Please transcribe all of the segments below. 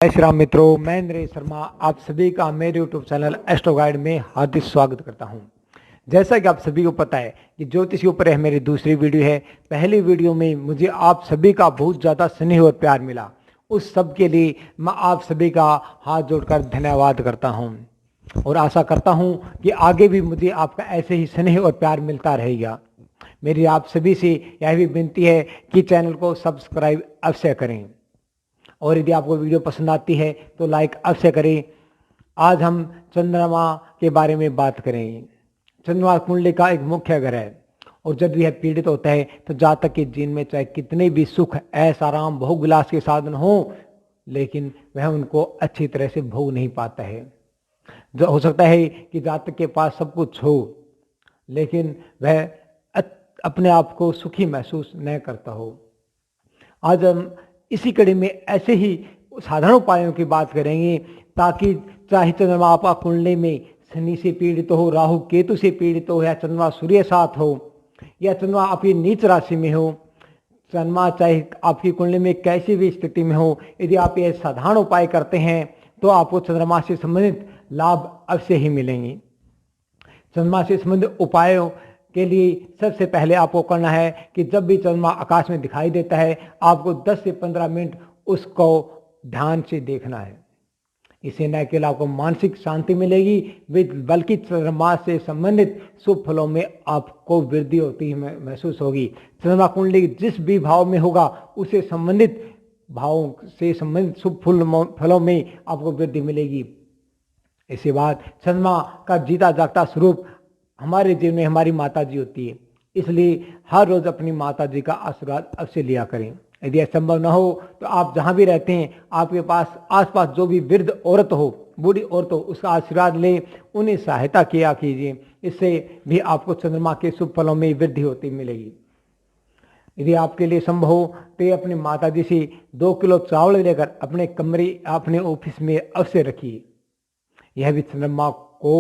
जय श्री राम मित्रों, मैं नरेश शर्मा आप सभी का मेरे यूट्यूब चैनल एस्ट्रो गाइड में हार्दिक स्वागत करता हूं। जैसा कि आप सभी को पता है कि ज्योतिष के ऊपर है मेरी दूसरी वीडियो है। पहली वीडियो में मुझे आप सभी का बहुत ज़्यादा स्नेह और प्यार मिला। उस सब के लिए मैं आप सभी का हाथ जोड़कर धन्यवाद करता हूं और आशा करता हूं कि आगे भी मुझे आपका ऐसे ही स्नेह और प्यार मिलता रहेगा। मेरी आप सभी से यह भी विनती है कि चैनल को सब्सक्राइब अवश्य करें और यदि आपको वीडियो पसंद आती है तो लाइक अवश्य करें। आज हम चंद्रमा के बारे में बात करें। चंद्रमा कुंडली का एक मुख्य ग्रह है और जब यह पीड़ित होता है तो जातक के जीवन में चाहे कितने भी सुख ऐश आराम भोगविलास के साधन हो, लेकिन वह उनको अच्छी तरह से भोग नहीं पाता है। जो हो सकता है कि जातक के पास सब कुछ हो लेकिन वह अपने आप को सुखी महसूस न करता हो। आज हम इसी कड़ी में ऐसे ही साधारण उपायों की बात करेंगे ताकि चाहे चंद्रमा आपका कुंडली में शनि से पीड़ित हो, राहु केतु से पीड़ित हो, या चंद्रमा सूर्य साथ हो, या चंद्रमा आपकी नीच राशि में हो, चंद्रमा चाहे आपकी कुंडली में कैसी भी स्थिति में हो, यदि आप ये साधारण उपाय करते हैं तो आपको चंद्रमा से संबंधित लाभ अवश्य ही मिलेंगे। चंद्रमा से संबंधित उपायों के लिए सबसे पहले आपको करना है कि जब भी चंद्रमा आकाश में दिखाई देता है आपको 10 से 15 मिनट उसको ध्यान से देखना है। इससे न केवल आपको मानसिक शांति मिलेगी बल्कि चंद्रमा से संबंधित शुभ फलों में आपको वृद्धि होती महसूस होगी। चंद्रमा कुंडली जिस भी भाव में होगा उसे संबंधित भावों से संबंधित शुभ फलों में आपको वृद्धि मिलेगी। इसके बाद चंद्रमा का जीता जागता स्वरूप हमारे जीवन में हमारी माता जी होती है, इसलिए हर रोज अपनी माता जी का आशीर्वाद अवश्य लिया करें। यदि यह संभव न हो तो आप जहां भी रहते हैं आपके पास आसपास जो भी वृद्ध औरत हो, बूढ़ी औरत हो, उसका आशीर्वाद लें, उन्हें सहायता किया कीजिए। इससे भी आपको चंद्रमा के शुभ फलों में वृद्धि होती मिलेगी। यदि आपके लिए संभव हो तो अपनी माता जी से 2 किलो चावल लेकर अपने कमरे अपने ऑफिस में अवश्य रखिए। यह भी चंद्रमा को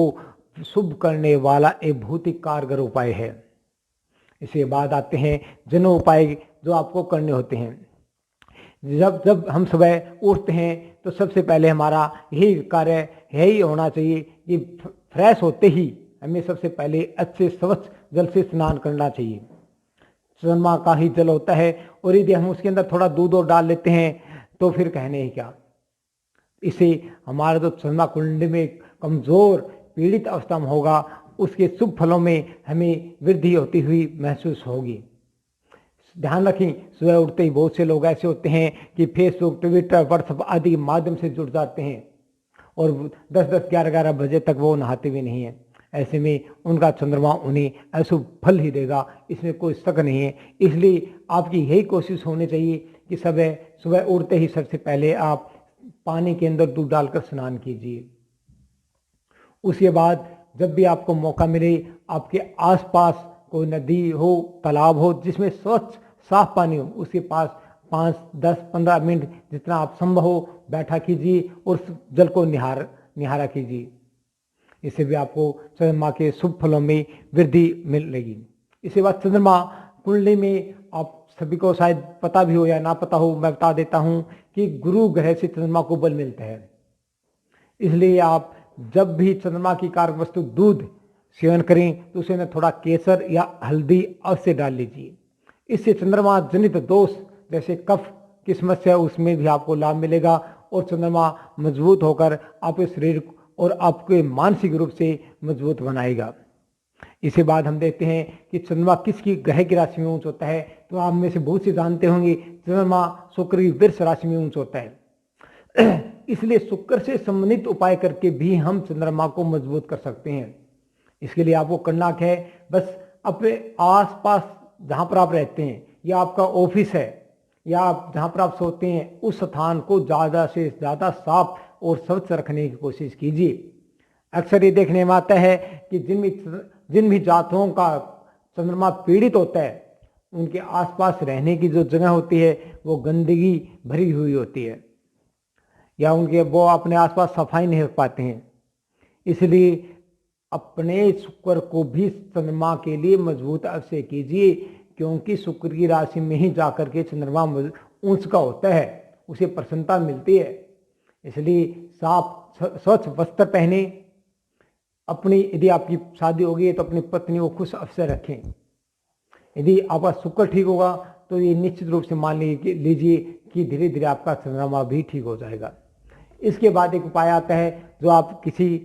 शुभ करने वाला एक बहुत ही कारगर उपाय है। इसके बाद आते हैं जन उपाय जो आपको करने होते हैं। जब जब हम सुबह उठते हैं तो सबसे पहले हमारा यही कार्य यही होना चाहिए कि फ्रेश होते ही हमें सबसे पहले अच्छे स्वच्छ जल से स्नान करना चाहिए। चंद्रमा का ही जल होता है और यदि हम उसके अंदर थोड़ा दूध और डाल लेते हैं तो फिर कहने ही क्या। इसे हमारा जो चंद्रमा कुंडली में कमजोर पीड़ित अवस्था में होगा उसके शुभ फलों में हमें वृद्धि होती हुई महसूस होगी। ध्यान रखें, सुबह उठते ही बहुत से लोग ऐसे होते हैं कि फेसबुक, ट्विटर, व्हाट्सएप आदि के माध्यम से जुड़ जाते हैं और 10-10, 11-11 बजे तक वो नहाते भी नहीं है। ऐसे में उनका चंद्रमा उन्हें अशुभ फल ही देगा, इसमें कोई शक नहीं है। इसलिए आपकी यही कोशिश होनी चाहिए कि सुबह उठते ही सबसे पहले आप पानी के अंदर दूध डालकर स्नान कीजिए। उसके बाद जब भी आपको मौका मिले आपके आसपास कोई नदी हो, तालाब हो जिसमें स्वच्छ साफ पानी हो, उसके पास 5, 10, 15 मिनट जितना आप संभव हो बैठा कीजिए और उस जल को निहारा कीजिए। इससे भी आपको चंद्रमा के शुभ फलों में वृद्धि मिलेगी। इसके बाद चंद्रमा कुंडली में आप सभी को शायद पता भी हो या ना पता हो, मैं बता देता हूं कि गुरु ग्रह से चंद्रमा को बल मिलता है। इसलिए आप जब भी चंद्रमा की कारक वस्तु दूध सेवन करें तो उसमें थोड़ा केसर या हल्दी अवश्य डाल लीजिए। इससे चंद्रमा जनित दोष जैसे कफ की समस्या उसमें भी आपको लाभ मिलेगा और चंद्रमा मजबूत होकर आपके शरीर और आपके मानसिक रूप से मजबूत बनाएगा। इसके बाद हम देखते हैं कि चंद्रमा किसकी ग्रह की राशि में ऊंच होता है। तो आप में से बहुत से जानते होंगे चंद्रमा शुक्र की वृष राशि में ऊंच होता है। इसलिए शुक्र से संबंधित उपाय करके भी हम चंद्रमा को मजबूत कर सकते हैं। इसके लिए आपको करना क्या है, बस अपने आसपास जहां पर आप रहते हैं या आपका ऑफिस है या आप जहां पर आप सोते हैं उस स्थान को ज्यादा से ज्यादा साफ और स्वच्छ रखने की कोशिश कीजिए। अक्सर ये देखने में आता है कि जिन भी जातकों का चंद्रमा पीड़ित होता है उनके आसपास रहने की जो जगह होती है वो गंदगी भरी हुई होती है या वो अपने आसपास सफाई नहीं रख पाते हैं। इसलिए अपने शुक्र को भी चंद्रमा के लिए मजबूत अवश्य कीजिए, क्योंकि शुक्र की राशि में ही जाकर के चंद्रमा ऊंच का होता है, उसे प्रसन्नता मिलती है। इसलिए साफ स्वच्छ वस्त्र पहने। अपनी यदि आपकी शादी होगी तो अपनी पत्नी को खुश अवसर रखें। यदि आपका शुक्र ठीक होगा तो ये निश्चित रूप से मान लीजिए कि धीरे धीरे आपका चंद्रमा भी ठीक हो जाएगा। इसके बाद एक उपाय आता है जो आप किसी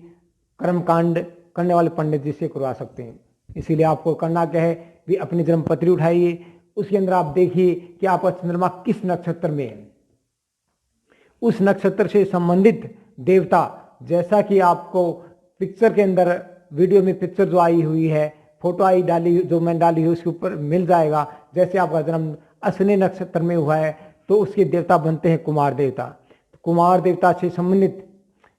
कर्मकांड करने वाले पंडित जी से करवा सकते हैं। इसीलिए आपको करना क्या है, भी अपनी जन्म पत्री उठाइए, उसके अंदर आप देखिए कि आपका चंद्रमा किस नक्षत्र में है। उस नक्षत्र से संबंधित देवता, जैसा कि आपको पिक्चर के अंदर वीडियो में पिक्चर जो आई हुई है, फोटो आई डाली जो मैंने डाली है उसके ऊपर मिल जाएगा। जैसे आपका जन्म अश्विनी नक्षत्र में हुआ है तो उसके देवता बनते हैं कुमार देवता। कुमार देवता से संबंधित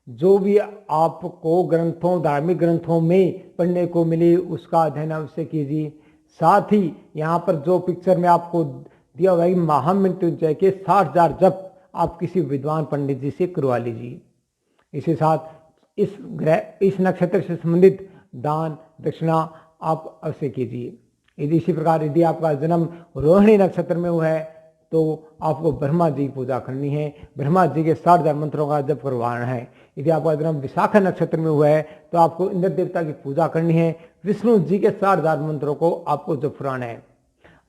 जो भी आपको ग्रंथों, धार्मिक ग्रंथों में पढ़ने को मिले उसका अध्ययन अवश्य कीजिए। साथ ही यहाँ पर जो पिक्चर में आपको दिया हुआ है महामृत्युंजय के 60,000 जप आप किसी विद्वान पंडित जी से करवा लीजिए। इसी साथ इस नक्षत्र से संबंधित दान दक्षिणा आप अवश्य कीजिए। यदि इसी प्रकार यदि आपका जन्म रोहिणी नक्षत्र में हुआ है तो आपको ब्रह्मा जी की पूजा करनी है, ब्रह्मा जी के 60,000 मंत्रों का जप करवाना है। यदि आपका जन्म विशाखा नक्षत्र में हुआ है तो आपको इंद्र देवता की पूजा करनी है, विष्णु जी के 60,000 मंत्रों को आपको जप कराना है।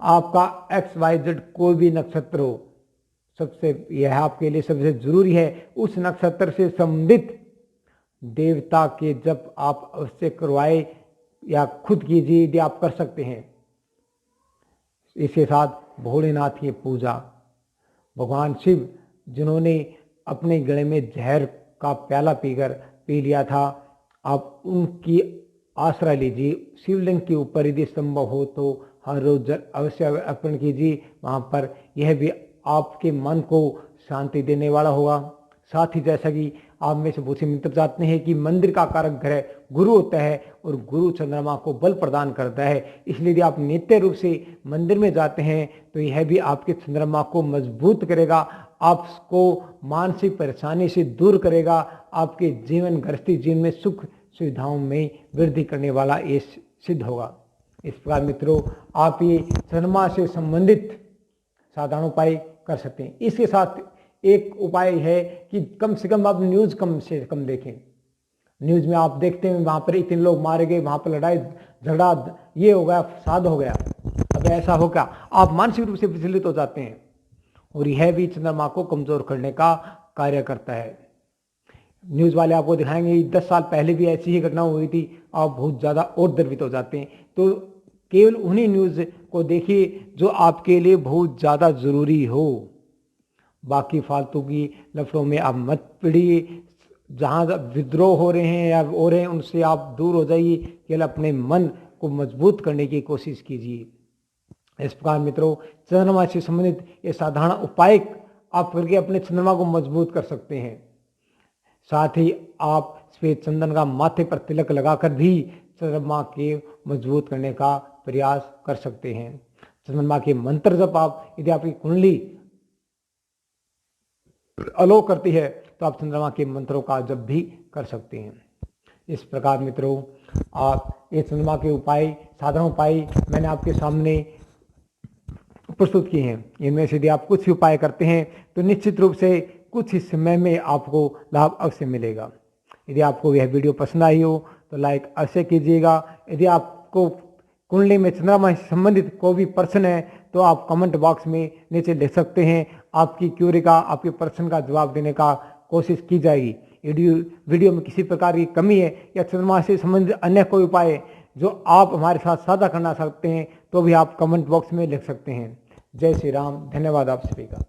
आपका XYZ कोई भी नक्षत्र हो, सबसे यह आपके लिए सबसे जरूरी है उस नक्षत्र से संबंधित देवता के जप आप अवश्य करवाए या खुद कीजिए यदि आप कर सकते हैं। इसके साथ भोलेनाथ की पूजा, भगवान शिव जिन्होंने अपने गले में जहर का प्याला पी लिया था, आप उनकी आश्रय लीजिए। शिवलिंग के ऊपर यदि संभव हो तो हर रोज जल अवश्य अर्पण कीजिए वहाँ पर। यह भी आपके मन को शांति देने वाला होगा। साथ ही जैसा कि आप में से बहुत से मित्र जानते हैं कि मंदिर का कारक ग्रह गुरु होता है और गुरु चंद्रमा को बल प्रदान करता है। इसलिए यदि आप नित्य रूप से मंदिर में जाते हैं तो यह भी आपके चंद्रमा को मजबूत करेगा, आपको मानसिक परेशानी से दूर करेगा, आपके जीवन गृहस्थी जीवन में सुख सुविधाओं में वृद्धि करने वाला ये सिद्ध होगा। इस प्रकार मित्रों आप ये चंद्रमा से संबंधित साधारण उपाय कर सकते हैं। इसके साथ एक उपाय है कि कम से कम आप न्यूज़ कम से कम देखें। न्यूज़ में आप देखते हैं वहाँ पर इतने लोग मारे गए, वहाँ पर लड़ाई झगड़ा ये हो गया, फसाद हो गया। अब ऐसा हो क्या, आप मानसिक रूप से विचलित हो जाते हैं और यह भी चंद्रमा को कमजोर करने का कार्य करता है। न्यूज़ वाले आपको दिखाएंगे 10 साल पहले भी ऐसी ही घटना हुई थी, आप बहुत ज़्यादा और द्रवित हो जाते हैं। तो केवल उन्हीं न्यूज़ को देखिए जो आपके लिए बहुत ज़्यादा ज़रूरी हो। बाकी फालतू की लफड़ों में आप मत पड़िए। जहाँ विद्रोह हो रहे हैं या हो रहे हैं उनसे आप दूर हो जाइए। केवल अपने मन को मजबूत करने की कोशिश कीजिए। इस प्रकार मित्रों चंद्रमा से संबंधित ये साधारण उपाय आप करके अपने चंद्रमा को मजबूत कर सकते हैं। साथ ही आप श्वेत चंदन का माथे पर तिलक लगाकर भी चंद्रमा के मजबूत करने का प्रयास कर सकते हैं। चंद्रमा के मंत्र जब आप यदि आपकी कुंडली अलो करती है तो आप चंद्रमा के मंत्रों का जप भी कर सकते हैं। इस प्रकार मित्रों आप ये चंद्रमा के उपाय, साधारण उपाय मैंने आपके सामने प्रस्तुत किए हैं। इनमें से यदि आप कुछ ही उपाय करते हैं तो निश्चित रूप से कुछ ही समय में आपको लाभ अवश्य मिलेगा। यदि आपको यह वीडियो पसंद आई हो तो लाइक अवश्य कीजिएगा। यदि आपको कुंडली में चंद्रमा से संबंधित कोई भी प्रश्न है तो आप कमेंट बॉक्स में नीचे लिख सकते हैं। आपकी क्यूरी का, आपके प्रश्न का जवाब देने का कोशिश की जाएगी। वीडियो में किसी प्रकार की कमी है या चंद्रमा से संबंधित अन्य कोई उपाय जो आप हमारे साथ साझा करना चाहते हैं तो भी आप कमेंट बॉक्स में लिख सकते हैं। जय श्री राम। धन्यवाद आप सभी का।